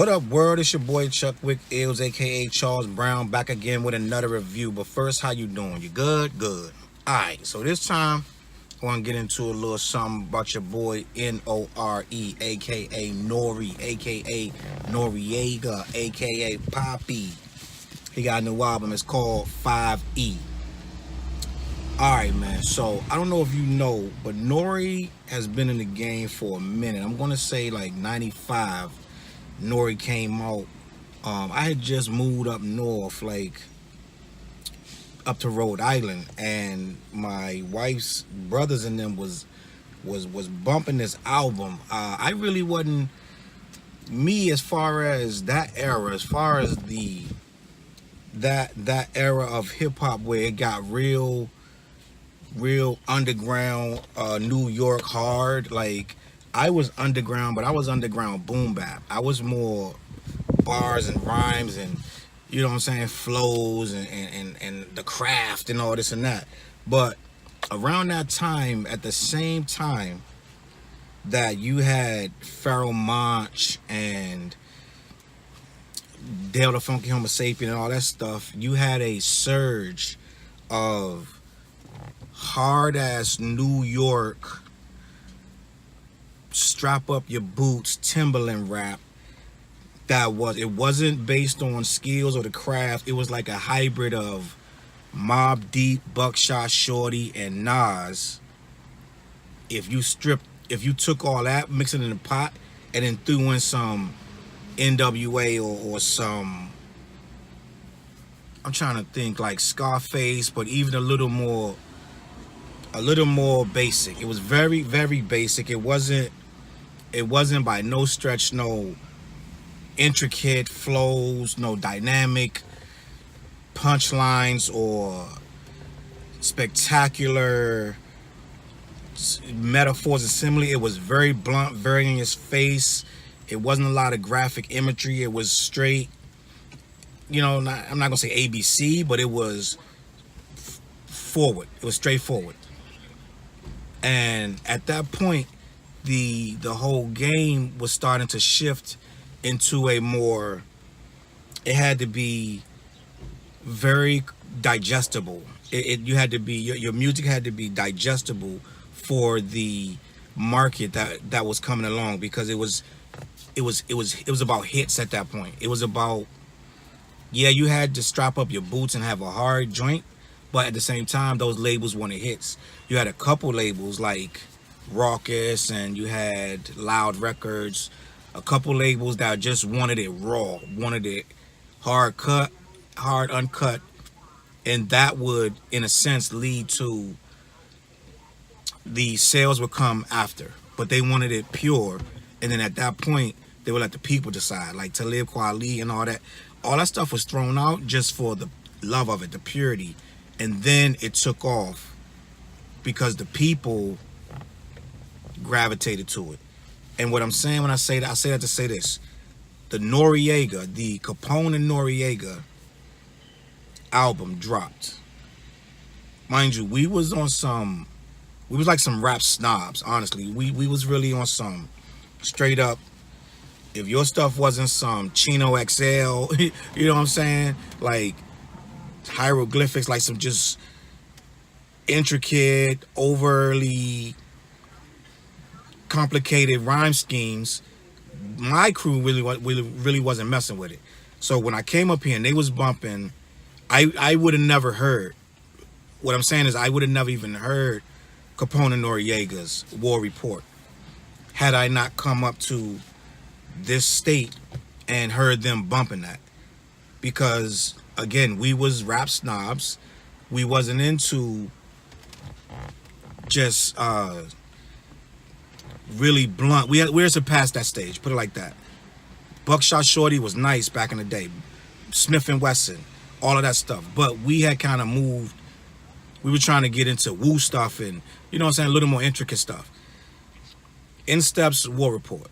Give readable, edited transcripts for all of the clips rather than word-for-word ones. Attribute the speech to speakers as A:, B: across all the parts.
A: What up, world? It's your boy Chuck Wick Ills, aka Charles Brown, back again with another review. But first, how you doing? You good? Good. Alright, so this time I want to get into a little something about your boy N.O.R.E, aka Nore, aka Noriega, aka Poppy. He got a new album, it's called 5E. Alright, man, so I don't know if you know, but N.O.R.E has been in the game for a minute. I'm gonna say like 95. N.O.R.E came out. I had just moved up north, like up to Rhode Island, and my wife's brothers and them was bumping this album. I really wasn't me as far as that era, as far as that era of hip hop where it got real underground, New York hard. Like, I was underground, but I was underground boom bap. I was more bars and rhymes and, you know what I'm saying, flows and the craft and all this and that. But around that time, at the same time that you had Pharrell Monch and Dale the Funky Homo Sapien and all that stuff, you had a surge of hard-ass New York strap up your boots Timberland rap. It wasn't based on skills or the craft. It was like a hybrid of Mobb Deep, Buckshot Shorty, and Nas. If you took all that, mixed it in a pot, and then threw in some NWA or some, I'm trying to think, like Scarface, but even a little more basic. It was very, very basic. It wasn't by no stretch no intricate flows, no dynamic punchlines or spectacular metaphors and simile. It was very blunt, very in his face. It wasn't a lot of graphic imagery. It was straight, you know, I'm not gonna say ABC, but it was forward. It was straightforward. And at that point, the whole game was starting to shift into a more, it had to be very digestible. You had to be, your music had to be digestible for the market that was coming along, because it was about hits at that point. It was about, yeah, you had to strap up your boots and have a hard joint, but at the same time, those labels wanted hits. You had a couple labels like Raucous, and you had Loud Records, a couple labels that just wanted it raw, wanted it hard uncut, and that would, in a sense, lead to the sales would come after. But they wanted it pure, and then at that point, they would let the people decide, like Talib Kweli and all that. All that stuff was thrown out just for the love of it, the purity. And then it took off because the people gravitated to it. And what I'm saying when I say that to say this: the Noriega, the Capone and Noriega album dropped. Mind you, we was like some rap snobs, honestly. We was really on some straight up, if your stuff wasn't some Chino XL, you know what I'm saying? Like hieroglyphics, like some just intricate, overly complicated rhyme schemes, my crew really wasn't messing with it. So when I came up here and they was bumping, I would have never heard. What I'm saying is, I would have never even heard Capone and Noriega's War Report had I not come up to this state and heard them bumping that. Because again, we was rap snobs. We wasn't into just really blunt. We're surpassed that stage, put it like that. Buckshot Shorty was nice back in the day. Smith and Wesson, all of that stuff. But we had kind of moved. We were trying to get into woo stuff and, you know what I'm saying, a little more intricate stuff. In steps War Report.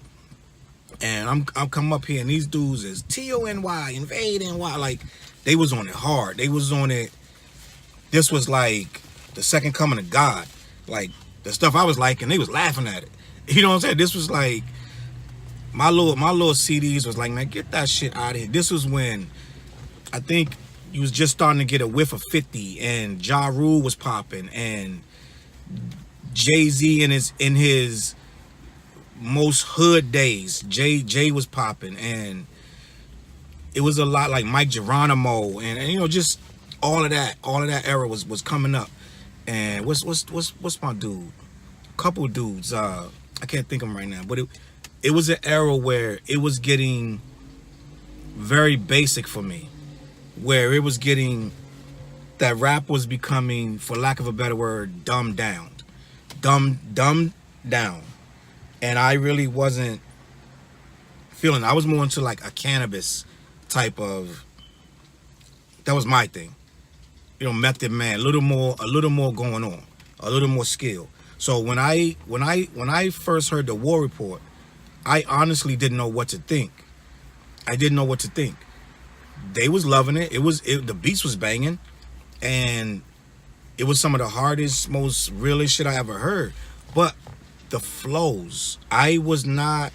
A: And I'm coming up here and these dudes is TONY, Invade NY. Like, they was on it hard. They was on it. This was like the second coming of God. Like, the stuff I was liking, they was laughing at it. You know what I'm saying? This was like my little CDs was like, man, get that shit out of here. This was when I think you was just starting to get a whiff of 50, and Ja Rule was popping, and Jay-Z in his most hood days. Jay was popping, and it was a lot like Mike Geronimo, and you know, just all of that era was coming up. And what's my dude? Couple dudes. I can't think of them right now, but it was an era where it was getting very basic for me, where it was getting that rap was becoming, for lack of a better word, dumbed down, dumbed down, and I really wasn't feeling. I was more into like a cannabis type of. That was my thing, you know, Method Man, a little more going on, a little more skill. So when I first heard the War Report, I honestly didn't know what to think. I didn't know what to think. They was loving it. The beats was banging, and it was some of the hardest, most realest shit I ever heard. But the flows, I was not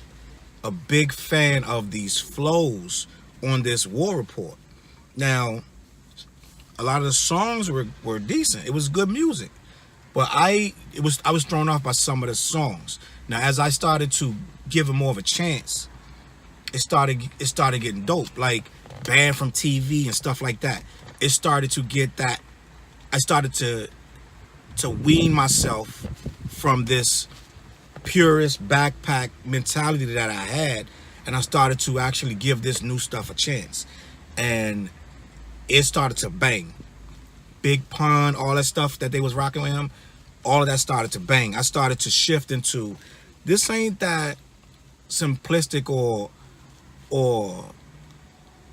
A: a big fan of these flows on this War Report. Now, a lot of the songs were decent. It was good music. But I was thrown off by some of the songs. Now, as I started to give it more of a chance, it started getting dope, like Banned from TV and stuff like that. It started to get that. I started to wean myself from this purist backpack mentality that I had, and I started to actually give this new stuff a chance, and it started to bang. Big Pun, all that stuff that they was rocking with him, all of that started to bang. I started to shift into, this ain't that simplistic or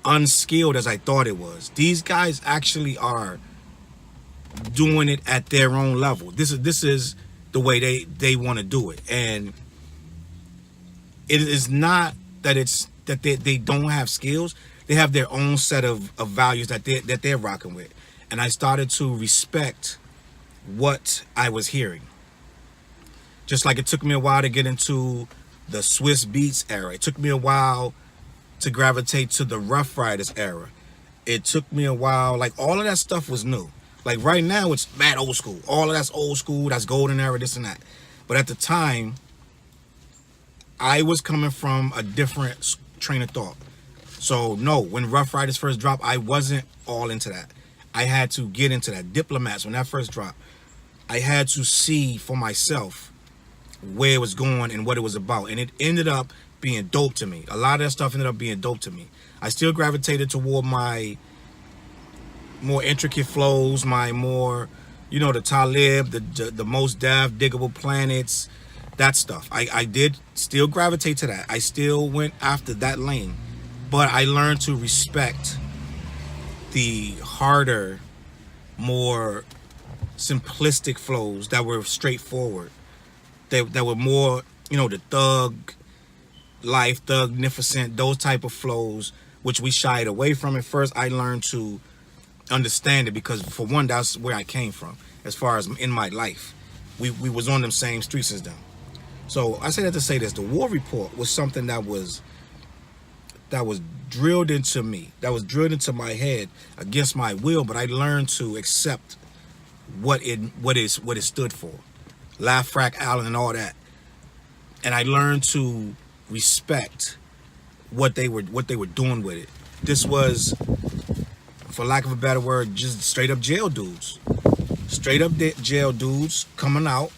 A: unskilled as I thought it was. These guys actually are doing it at their own level. This is the way they want to do it, and it is not that they don't have skills. They have their own set of values that they're rocking with, and I started to respect what I was hearing. Just like it took me a while to get into the Swizz Beats era. It took me a while to gravitate to the Rough Riders era. It took me a while, like all of that stuff was new. Like right now it's mad old school. All of that's old school, that's golden era, this and that. But at the time, I was coming from a different train of thought. So no, when Rough Riders first dropped, I wasn't all into that. I had to get into that. Diplomats, when that first dropped, I had to see for myself where it was going and what it was about. And it ended up being dope to me. A lot of that stuff ended up being dope to me. I still gravitated toward my more intricate flows, my more, you know, the Talib, the Most Def, Diggable Planets, that stuff. I did still gravitate to that. I still went after that lane. But I learned to respect the harder, more simplistic flows that were straightforward. That were more, you know, the thug life, thugnificent, those type of flows, which we shied away from at first. I learned to understand it because, for one, that's where I came from. As far as in my life, we was on them same streets as them. So I say that to say this: the War Report was something that was drilled into me, that was drilled into my head against my will. But I learned to accept what it stood for, Laugh Frack Allen and all that, and I learned to respect what they were doing with it. This was, for lack of a better word, just straight up jail dudes. Straight up jail dudes coming out,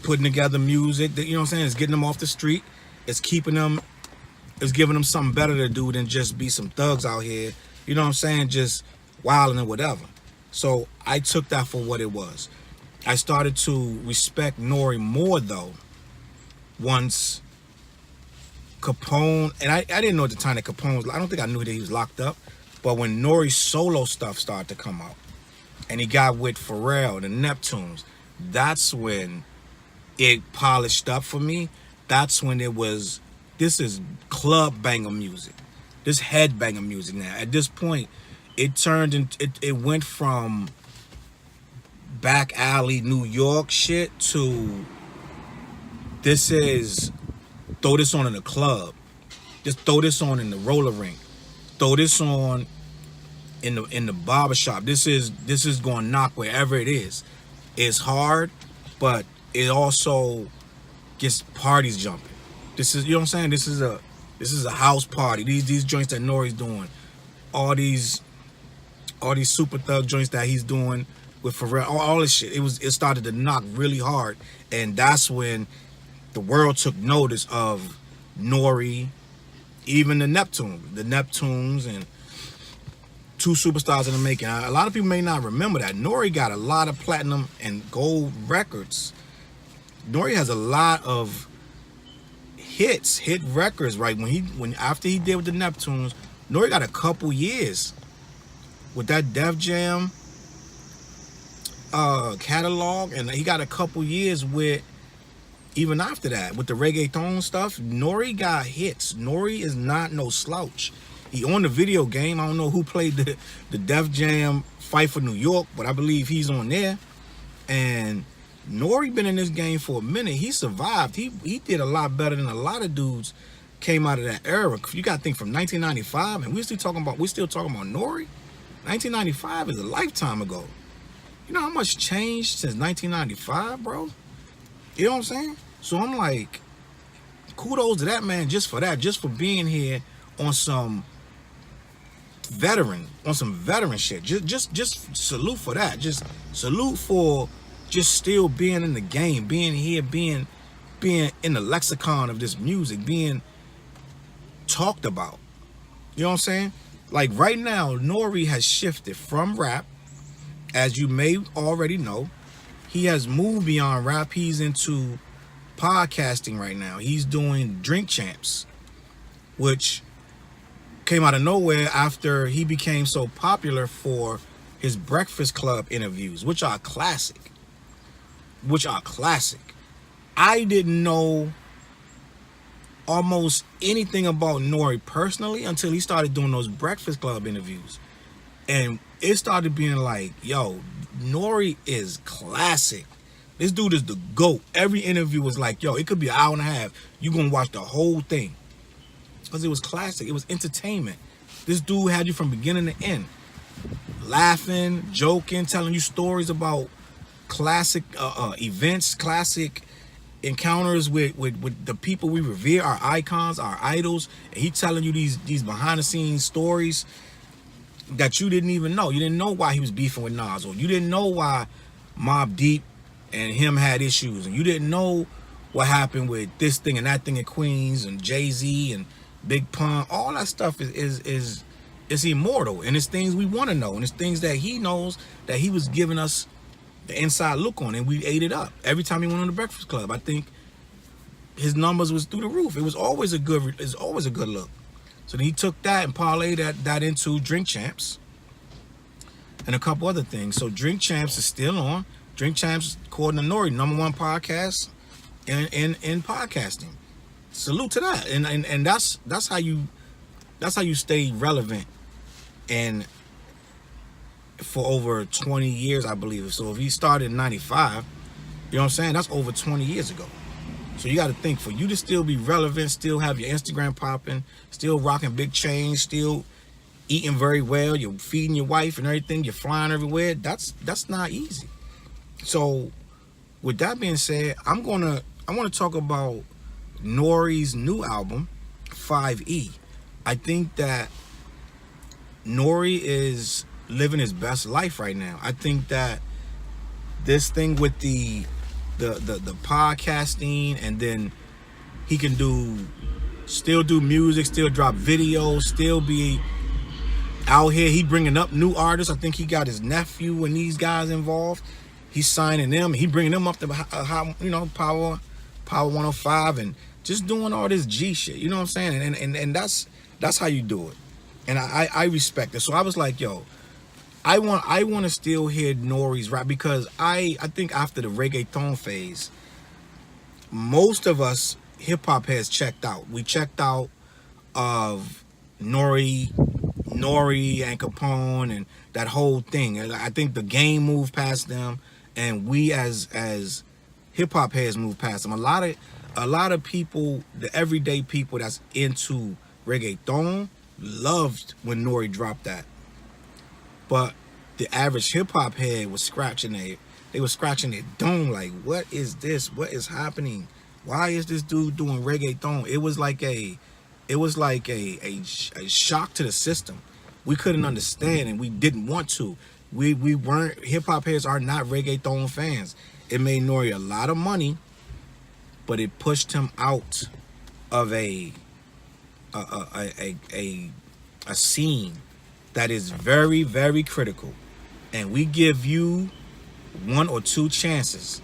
A: putting together music that, you know what I'm saying, it's getting them off the street. It's keeping them, it's giving them something better to do than just be some thugs out here, you know what I'm saying, just wilding and whatever. So I took that for what it was. I started to respect N.O.R.E more though once Capone, and I didn't know at the time that Capone was, I don't think I knew that he was locked up, but when N.O.R.E solo stuff started to come out and he got with Pharrell, the Neptunes, that's when it polished up for me. That's when it was, this is club banger music. This head banger music now. At this point, it turned into, it went from back alley New York shit to, this is throw this on in the club. Just throw this on in the roller rink. Throw this on in the barbershop. This is going to knock wherever it is. It's hard, but it also gets parties jumping. This is, you know what I'm saying? This is a house party. These joints that N.O.R.E's doing, all these super thug joints that he's doing with Pharrell, all this shit. It started to knock really hard, and that's when the world took notice of N.O.R.E, even the Neptunes, and two superstars in the making. A lot of people may not remember that N.O.R.E got a lot of platinum and gold records. N.O.R.E has a lot of hit records, right? After he did with the Neptunes, N.O.R.E got a couple years with that Def Jam catalog, and he got a couple years with, even after that, with the reggaeton stuff. N.O.R.E got hits. N.O.R.E is not no slouch. He on the video game. I don't know who played the Def Jam Fight for New York, but I believe he's on there. And N.O.R.E been in this game for a minute. He survived. He did a lot better than a lot of dudes came out of that era. You got to think, from 1995, and we're still talking about N.O.R.E. 1995 is a lifetime ago. You know how much changed since 1995, bro? You know what I'm saying? So I'm like, kudos to that man just for that, just for being here on some veteran shit. Just salute for that. Just salute for just still being in the game, being here, being in the lexicon of this music, being talked about. You know what I'm saying? Like right now, N.O.R.E has shifted from rap, as you may already know. He has moved beyond rap. He's into podcasting right now. He's doing Drink Champs, which came out of nowhere after he became so popular for his Breakfast Club interviews, which are classic. I didn't know almost anything about N.O.R.E personally until he started doing those Breakfast Club interviews. And it started being like, yo, N.O.R.E is classic. This dude is the GOAT. Every interview was like, yo, it could be an hour and a half. You gonna watch the whole thing. Because it was classic. It was entertainment. This dude had you from beginning to end. Laughing, joking, telling you stories about classic events, classic encounters with the people we revere, our icons, our idols. And he telling you these behind the scenes stories that you didn't even know. You didn't know why he was beefing with Nas, or you didn't know why Mobb Deep and him had issues, and you didn't know what happened with this thing and that thing in Queens, and Jay-Z and Big Pun. All that stuff is immortal, and it's things we want to know, and it's things that he knows that he was giving us the inside look on, and we ate it up every time he went on the Breakfast Club. I think his numbers was through the roof. It was always a good look. So then he took that and parlayed that into Drink Champs and a couple other things. So Drink Champs is still on. Drink Champs, according to Nore, #1 podcast in podcasting. Salute to that. And that's how you stay relevant, and for over 20 years, I believe. So if he started in 95, you know what I'm saying? That's over 20 years ago. So you got to think, for you to still be relevant, still have your Instagram popping, still rocking big chains, still eating very well, you're feeding your wife and everything, you're flying everywhere, that's not easy. So with that being said, I want to talk about N.O.R.E's new album, 5E. I think that N.O.R.E is living his best life right now. I think that this thing with the podcasting, and then he can still do music, still drop videos, still be out here. He bringing up new artists. I think he got his nephew and these guys involved. He's signing them. He bringing them up to Power 105, and just doing all this G shit. You know what I'm saying? And that's how you do it. And I respect it. So I was like, yo, I want to still hear N.O.R.E's rap, because I think after the reggaeton phase, most of us hip hop heads checked out. We checked out of N.O.R.E and Capone and that whole thing. I think the game moved past them, and we as hip hop heads moved past them. A lot A lot of people, the everyday people that's into reggaeton, loved when N.O.R.E dropped that. But the average hip hop head was scratching they were scratching their dome like, what is this? What is happening? Why is this dude doing reggaeton? It was like a shock to the system. We couldn't understand and we didn't want to. We weren't, hip hop heads are not reggaeton fans. It made N.O.R.E a lot of money, but it pushed him out of a scene that is very, very critical. And we give you 1 or 2 chances.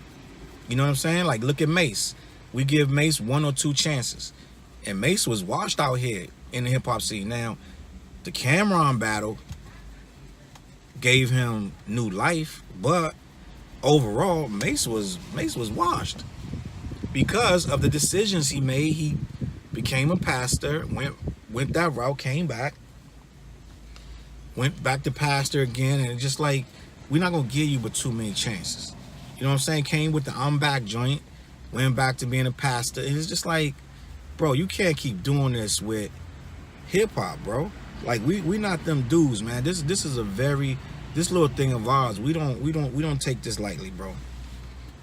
A: You know what I'm saying? Like, look at Mace. We give Mace 1 or 2 chances. And Mace was washed out here in the hip hop scene. Now, the Cameron battle gave him new life, but overall, Mace was washed because of the decisions he made. He became a pastor, went that route, came back, went back to pastor again, and just like, we're not gonna give you but too many chances. You know what I'm saying? Came with the I'm back joint, went back to being a pastor, and it's just like, bro, you can't keep doing this with hip hop, bro. Like, we not them dudes, man. This is a very, this little thing of ours. We don't take this lightly, bro.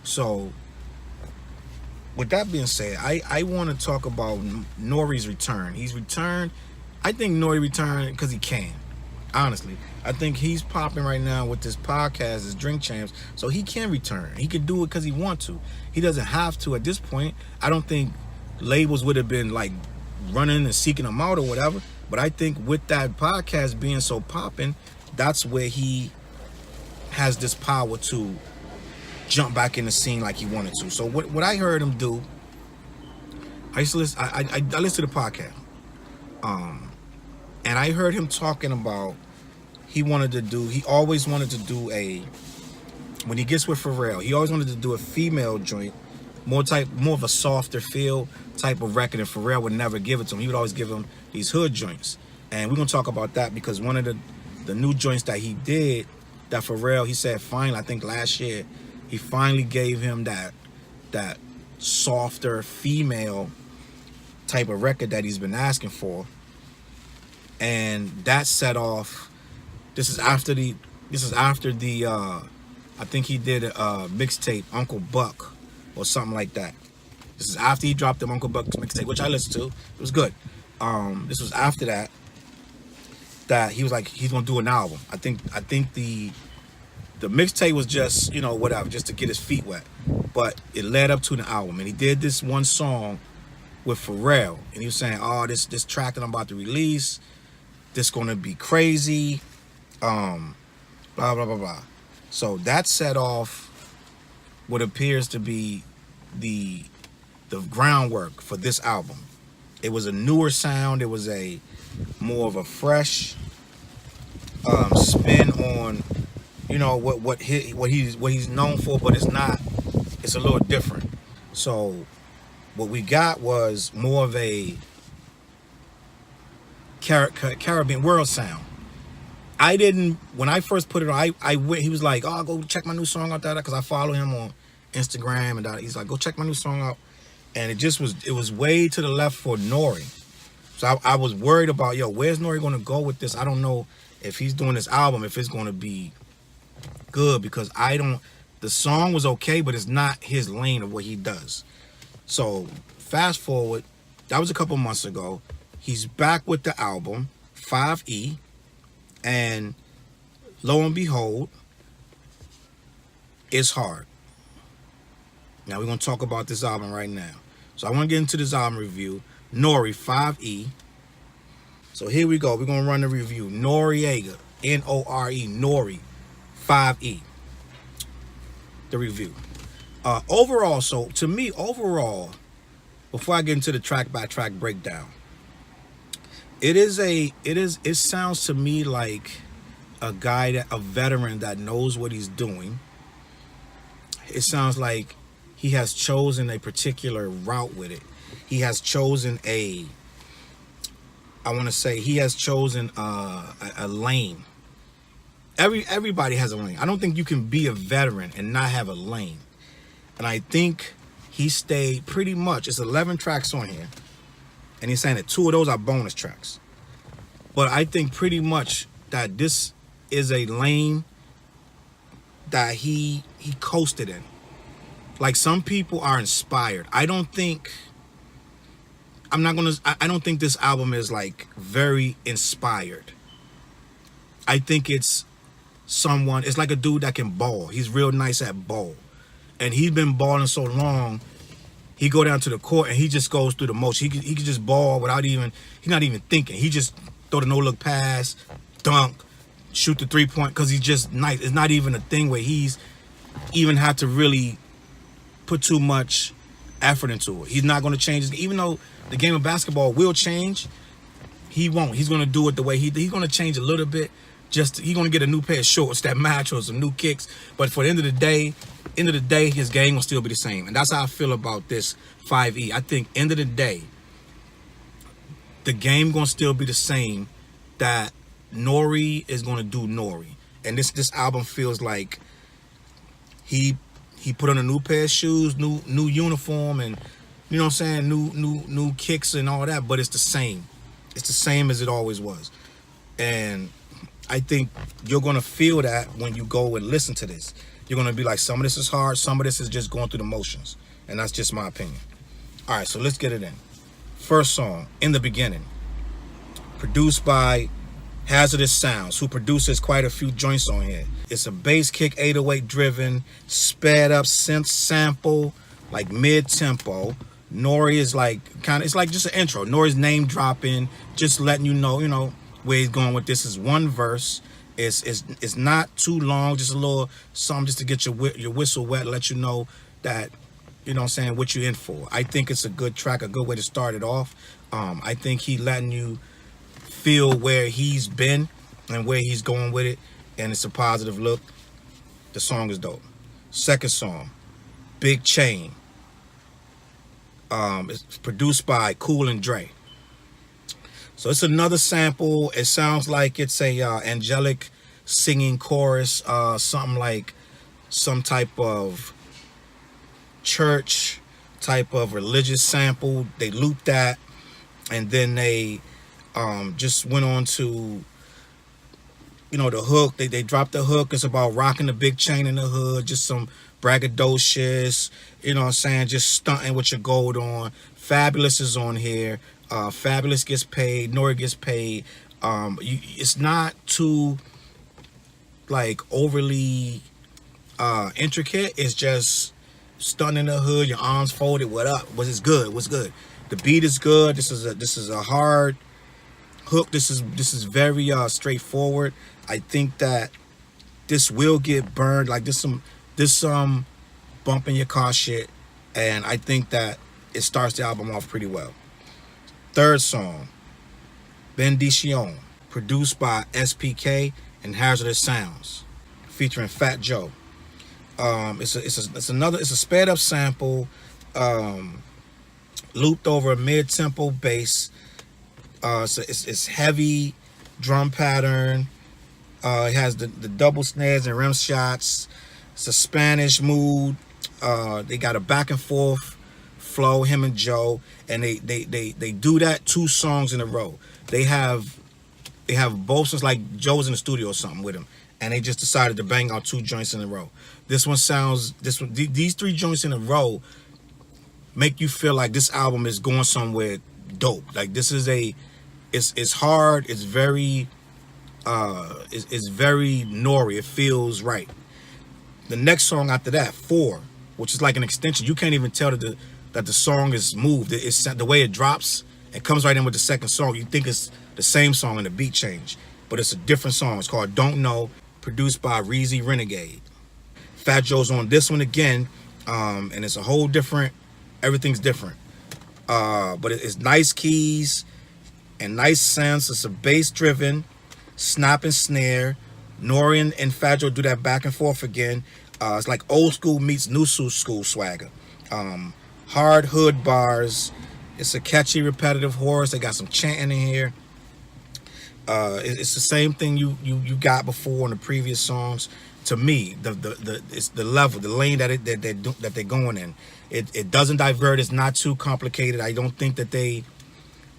A: So, with that being said, I want to talk about N.O.R.E's return. He's returned. I think N.O.R.E returned because he can. Honestly, I think he's popping right now with this podcast, his Drink Champs, so he can return. He can do it because he wants to. He doesn't have to at this point. I don't think labels would have been like running and seeking him out or whatever. But I think with that podcast being so popping, that's where he has this power to jump back in the scene like he wanted to. So what I heard him do, I used to listen, I listened to the podcast. And I heard him talking about he always wanted to do when he gets with Pharrell, he always wanted to do a female joint, more of a softer feel type of record, and Pharrell would never give it to him. He would always give him these hood joints. And we're gonna talk about that because one of the new joints that he did, that Pharrell, he said finally, I think last year, he finally gave him that softer female type of record that he's been asking for. And that set off, this is after the I think he did a mixtape, Uncle Buck or something like that. This is after he dropped the Uncle Buck mixtape, which I listened to. It was good. This was after that he was like, he's gonna do an album. I think the mixtape was just, whatever, just to get his feet wet. But it led up to the album. And he did this one song with Pharrell. And he was saying, oh, this track that I'm about to release, this gonna be crazy. Blah, blah, blah, blah. So that set off what appears to be the groundwork for this album. It was a newer sound. It was a more of a fresh spin on, what he's known for, but it's not. It's a little different. So what we got was more of a Caribbean world sound. When I first put it on, I went, he was like, oh, go check my new song out, because I follow him on Instagram, and he's like, go check my new song out. And it was way to the left for N.O.R.E. So I was worried about, where's N.O.R.E going to go with this? I don't know if he's doing this album, if it's going to be good, because the song was okay, but it's not his lane of what he does. So fast forward, that was a couple months ago. He's back with the album, 5E, and lo and behold, it's hard. Now we're going to talk about this album right now. So I want to get into this album review. N.O.R.E, 5E. So here we go. We're going to run the review. Noriega, N-O-R-E, N.O.R.E, 5E. The review. Overall, so to me, before I get into the track by track breakdown, it sounds to me like a veteran that knows what he's doing. It sounds like he has chosen a particular route with it. He has chosen he has chosen a lane. Everybody has a lane. I don't think you can be a veteran and not have a lane. And I think he stayed pretty much. It's 11 tracks on here, and he's saying that 2 of those are bonus tracks. But I think pretty much that this is a lane that he coasted in. Like, some people are inspired. I don't think this album is like very inspired. I think it's like a dude that can ball. He's real nice at ball. And he's been balling so long, he go down to the court and he just goes through the motion. He can just ball without he's not even thinking. He just throw the no-look pass, dunk, shoot the 3-point, because he's just nice. It's not even a thing where he's even had to really put too much effort into it. He's not going to change his, even though the game of basketball will change, he won't. He's going to do it the way he's going to change a little bit. Just he's going to get a new pair of shorts that match or some new kicks. But for the end of the day, his game will still be the same. And that's how I feel about this 5E. I think end of the day, the game going to still be the same. That N.O.R.E is going to do N.O.R.E. And this album feels like he put on a new pair of shoes, new uniform, and you know what I'm saying, new kicks and all that, but it's the same. It's the same as it always was. And I think you're going to feel that when you go and listen to this. You're going to be like, some of this is hard, some of this is just going through the motions. And that's just my opinion. All right, so let's get it in. First song, In the Beginning, produced by Hazardous Sounds, who produces quite a few joints on here. It's a bass kick 808 driven, sped up synth sample, like mid-tempo. N.O.R.E is like it's like just an intro. N.O.R.E's name dropping, just letting you know where he's going with this. Is one verse. It's not too long, just a little something just to get your whistle wet, let you know that, you know what I'm saying, what you're in for. I think it's a good track, a good way to start it off. I think he letting you feel where he's been and where he's going with it, and it's a positive look. The song is dope. Second song, Big Chain. It's produced by Cool Dre. So it's another sample. It sounds like it's a angelic singing chorus, something like some type of church type of religious sample. They looped that, and then they just went on to, you know, the hook. They dropped the hook. It's about rocking the big chain in the hood, just some braggadocious, you know what I'm saying, just stunting with your gold on. Fabulous is on here. Fabulous gets paid. Nore gets paid. It's not too like overly intricate. It's just stunting in the hood, your arms folded. What up? What's good? What's good? The beat is good. This is a hard hook. This is very straightforward. I think that this will get burned. Like this bump in your car shit, and I think that it starts the album off pretty well. Third song, Bendición, produced by SPK and Hazardous Sounds, featuring Fat Joe. It's a sped up sample, looped over a mid-tempo bass. It's heavy drum pattern. It has the double snares and rim shots. It's a Spanish mood. They got a back and forth flow, him and Joe, and they do that 2 songs in a row. They have both songs, like Joe's in the studio or something with him, and they just decided to bang out 2 joints in a row. These 3 joints in a row make you feel like this album is going somewhere dope. Like this is it's hard. It's very it's very N.O.R.E. It feels right. The next song after that, 4, which is like an extension. You can't even tell that the song is moved. It's the way it drops. It comes right in with the second song. You think it's the same song and the beat change, but it's a different song. It's called Don't Know, produced by Reezy Renegade. Fat Joe's on this one again, and it's a whole different. Everything's different, but it's nice keys and nice synths. It's a bass-driven snap and snare. Nore and Fat Joe do that back and forth again. It's like old school meets new school swagger. Hard hood bars. It's a catchy, repetitive chorus. They got some chanting in here. It's the same thing you got before in the previous songs. to me, it's the level, the lane that they're going in. It doesn't divert. It's not too complicated. I don't think that they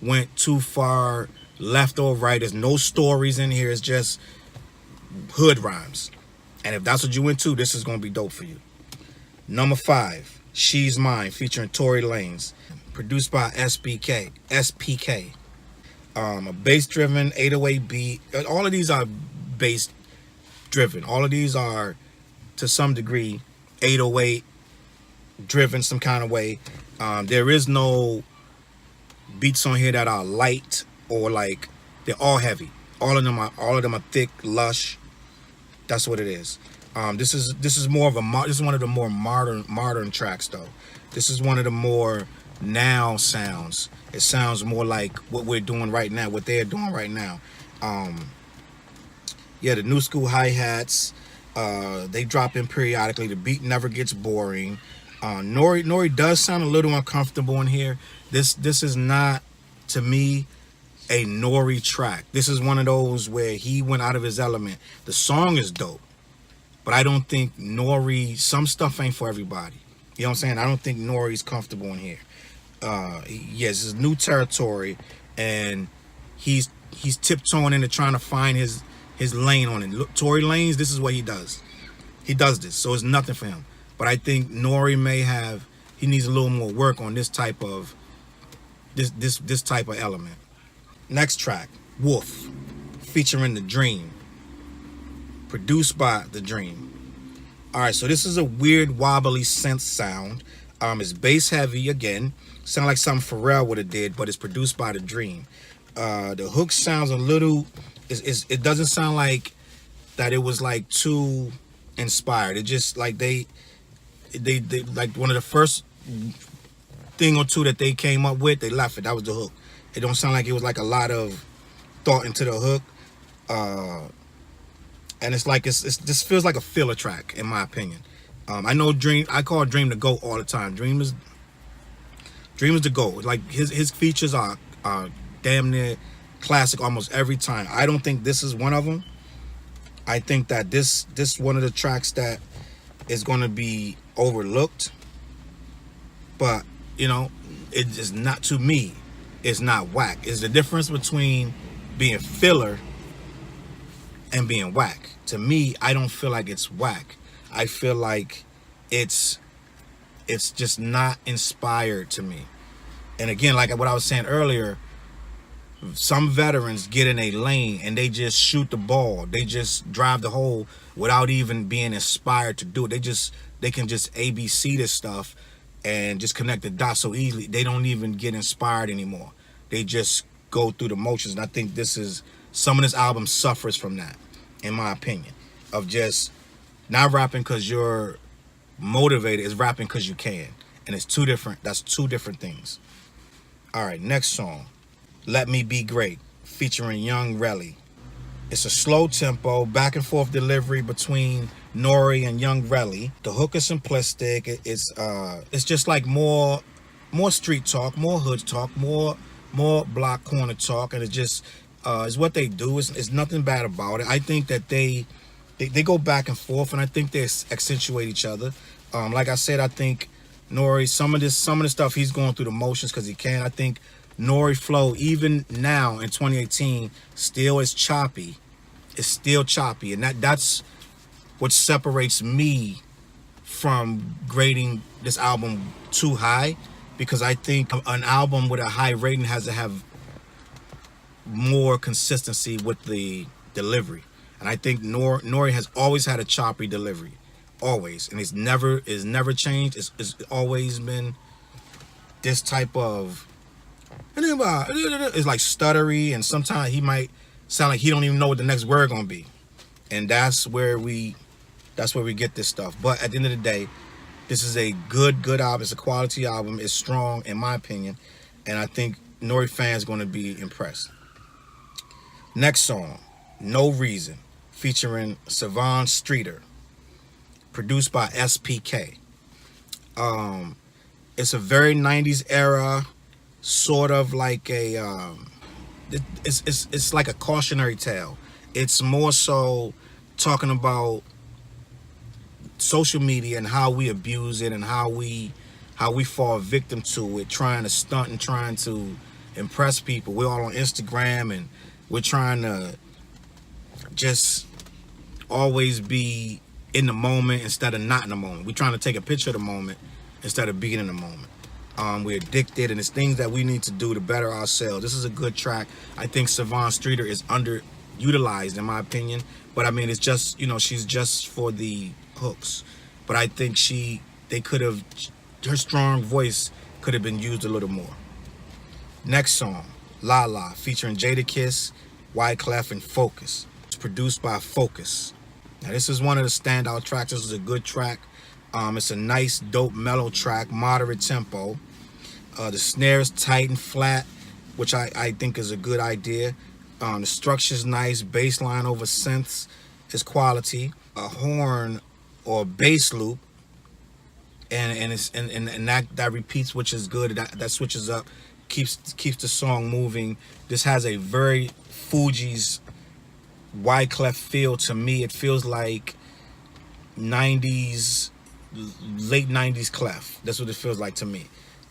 A: went too far left or right. There's no stories in here. It's just hood rhymes. And if that's what you into, this is gonna be dope for you. Number 5, She's Mine, featuring Tory Lanez, produced by SPK. A bass-driven 808 beat. All of these are bass-driven. All of these are, to some degree, 808 driven some kind of way. There is no beats on here that are light or like, they're all heavy. All of them are thick, lush. That's what it is. This is more of this is one of the more modern tracks though. This is one of the more now sounds. It sounds more like what we're doing right now, what they're doing right now. Yeah, the new school hi-hats, they drop in periodically. The beat never gets boring. N.O.R.E does sound a little uncomfortable in here. This is not, to me, a N.O.R.E track. This is one of those where he went out of his element. The song is dope, but I don't think N.O.R.E, some stuff ain't for everybody. You know what I'm saying? I don't think N.O.R.E is comfortable in here. Yes, this is new territory, and he's tiptoeing into trying to find his lane on it. Look, Tory Lanez, this is what he does. He does this, so it's nothing for him. But I think N.O.R.E he needs a little more work on this type of element. Next track, Wolf, featuring The Dream, produced by The Dream. All right, so this is a weird wobbly synth sound. It's bass heavy again. Sound like something Pharrell would have did, but it's produced by The Dream. The hook sounds a little. It doesn't sound like that. It was like too inspired. It just like they like one of the first thing or two that they came up with. They left it. That was the hook. It don't sound like it was like a lot of thought into the hook. And it's like this feels like a filler track in my opinion. I know Dream. I call Dream the GOAT all the time. Dream is the GOAT. Like his features are damn near classic almost every time. I don't think this is one of them. I think that this one of the tracks that is going to be overlooked. But you know, it is not, to me. It's not whack. It's the difference between being filler and being whack. To me, I don't feel like it's whack. I feel like it's just not inspired to me. And again, like what I was saying earlier, some veterans get in a lane and they just shoot the ball. They just drive the hole without even being inspired to do it. They can just ABC this stuff and just connect the dots so easily. They don't even get inspired anymore. They just go through the motions. And I think some of this album suffers from that, in my opinion, of just not rapping because you're motivated. It's rapping because you can. And it's that's two different things. All right, next song, Let Me Be Great, featuring relly. It's a slow tempo, back and forth delivery between Nore and relly. The hook is simplistic. It's just like more street talk, more hood talk, more block corner talk, and it just is what they do. It's nothing bad about it. I think that they go back and forth, and I think they accentuate each other. Like I said, I think Nore, some of the stuff he's going through the motions because he can. I think Nore flow, even now in 2018, still is choppy. It's still choppy, and that's what separates me from grading this album too high, because I think an album with a high rating has to have more consistency with the delivery. And I think Nore has always had a choppy delivery, always, and it's never changed. It's always been this type of, it's like stuttery, and sometimes he might sound like he don't even know what the next word gonna be, and that's where we get this stuff. But at the end of the day, this is a good album. It's a quality album. It's strong in my opinion, and I think Nore fans gonna be impressed. Next song, No Reason, featuring Savon Streeter, produced by SPK. It's a very 90s era, sort of like it's like a cautionary tale. It's more so talking about social media and how we abuse it and how we fall victim to it, trying to stunt and trying to impress people. We're all on Instagram and we're trying to just always be in the moment instead of not in the moment. We're trying to take a picture of the moment instead of being in the moment. We're addicted, and it's things that we need to do to better ourselves. This is a good track. I think Savon Streeter is underutilized in my opinion, but I mean, it's just, you know, she's just for the hooks. But I think they could have, her strong voice could have been used a little more. Next song, La La, featuring Jadakiss, Wyclef, and Focus. It's produced by Focus. Now this is one of the standout tracks. This is a good track. It's a nice, dope, mellow track, moderate tempo. The snare is tight and flat, which I think is a good idea. The structure's nice, bass line over synths is quality. A horn or bass loop, and that repeats, which is good. That switches up, keeps the song moving. This has a very Fugees Wyclef feel to me. It feels like 90s, late 90s Clef. That's what it feels like to me.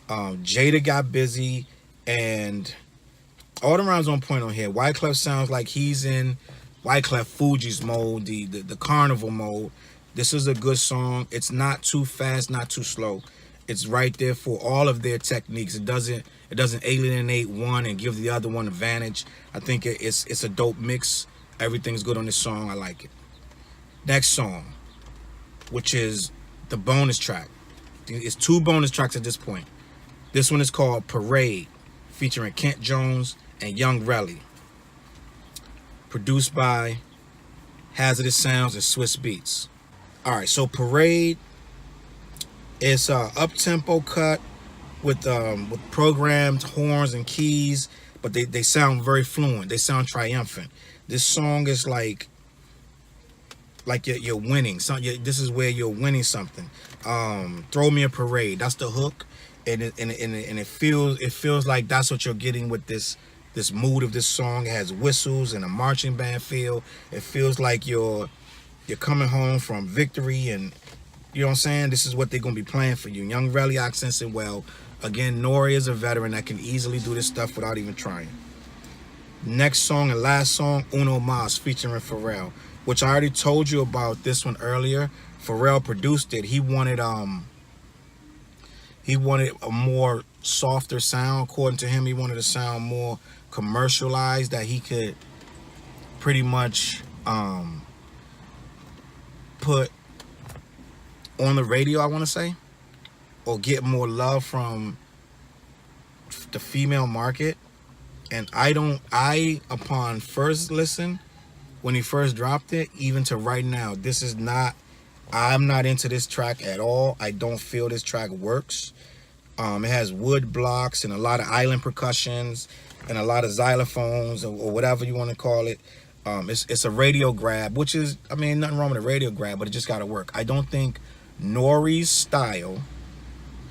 A: Jada got busy, and all the rhymes on point on here. Wyclef sounds like he's in Wyclef Fugees mode, the carnival mode. This is a good song. It's not too fast, not too slow. It's right there for all of their techniques. It doesn't alienate one and give the other one advantage. I think it's a dope mix. Everything's good on this song. I like it. Next song, which is the bonus track. It's 2 bonus tracks at this point. This one is called Parade, featuring Kent Jones and Young Relly. Produced by Hazardous Sounds and Swizz Beats. Alright, so Parade is a up-tempo cut with programmed horns and keys, but they sound very fluent. They sound triumphant. This song is like you're winning. This is where you're winning something. Throw Me a Parade. That's the hook, and it feels like that's what you're getting with this mood of this song. It has whistles and a marching band feel. It feels like you're coming home from victory, and you know what I'm saying. This is what they're gonna be playing for you. Young Relly accents it well. Again, Nore is a veteran that can easily do this stuff without even trying. Next song and last song, N.O.R.E featuring Pharrell, which I already told you about this one earlier. Pharrell produced it. He wanted a more softer sound. According to him, he wanted to sound more commercialized, that he could pretty much put on the radio, I want to say, or get more love from the female market. And upon first listen, when he first dropped it, even to right now, I'm not into this track at all. I don't feel this track works. It has wood blocks and a lot of island percussions and a lot of xylophones, or whatever you want to call it. It's a radio grab, which is, I mean, nothing wrong with a radio grab, but it just got to work. I don't think N.O.R.E's style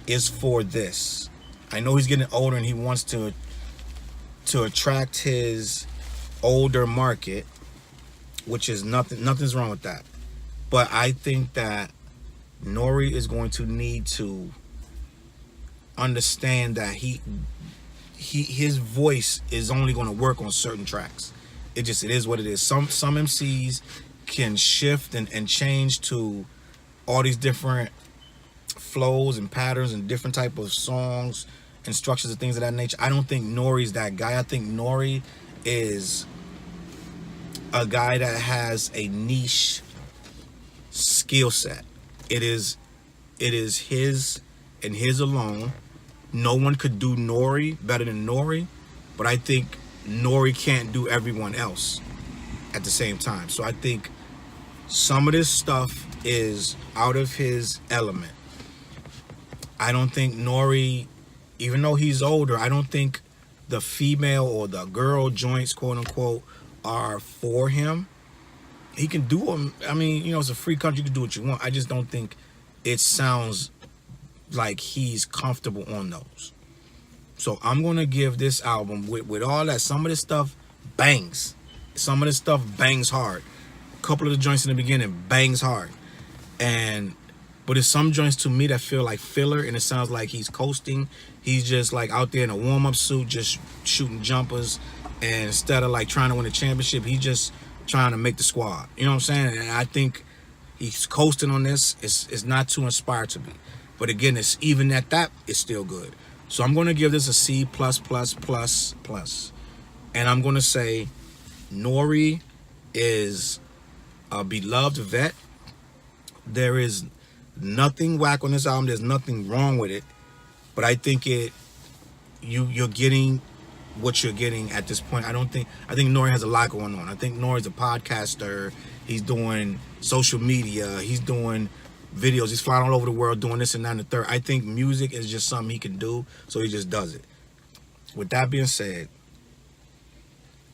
A: is for this. I know he's getting older and he wants to attract his older market, which is nothing's wrong with that. But I think that N.O.R.E is going to need to understand that his voice is only going to work on certain tracks. It is what it is. Some MCs can shift and change to all these different flows and patterns and different type of songs and structures and things of that nature. I don't think N.O.R.E is that guy. I think N.O.R.E is a guy that has a niche skill set. It is his and his alone. No one could do N.O.R.E better than N.O.R.E, but I think N.O.R.E can't do everyone else at the same time. So I think some of this stuff is out of his element. I don't think N.O.R.E, even though he's older, I don't think the female or the girl joints, quote unquote, are for him. He can do them. I mean, you know, it's a free country. You can do what you want. I just don't think it sounds like he's comfortable on those. So I'm going to give this album, with all that, some of this stuff bangs. Some of this stuff bangs hard. A couple of the joints in the beginning bangs hard. And but it's some joints to me that feel like filler, and it sounds like he's coasting. He's just like out there in a warm-up suit, just shooting jumpers, and instead of like trying to win a championship, he's just trying to make the squad. You know what I'm saying? And I think he's coasting on this. It's not too inspired to me. But again, it's even at that, it's still good. So I'm gonna give this a C plus plus plus plus. And I'm gonna say N.O.R.E is a beloved vet. There is nothing whack on this album. There's nothing wrong with it. But I think you're getting what you're getting at this point. I think N.O.R.E has a lot going on. I think N.O.R.E is a podcaster. He's doing social media. He's doing videos. He's flying all over the world doing this and that and the third. I think music is just something he can do, so he just does it. With that being said,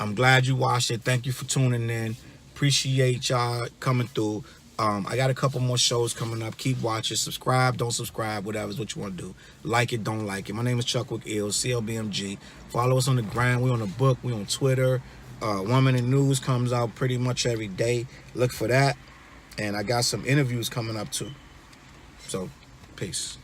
A: I'm glad you watched it. Thank you for tuning in. Appreciate y'all coming through. I got a couple more shows coming up. Keep watching. Subscribe, don't subscribe, whatever is what you want to do. Like it, don't like it. My name is Chuck Wick Ills, CLBMG. Follow us on the gram. We on the book. We on Twitter. 1 Minute News comes out pretty much every day. Look for that. And I got some interviews coming up too. So, peace.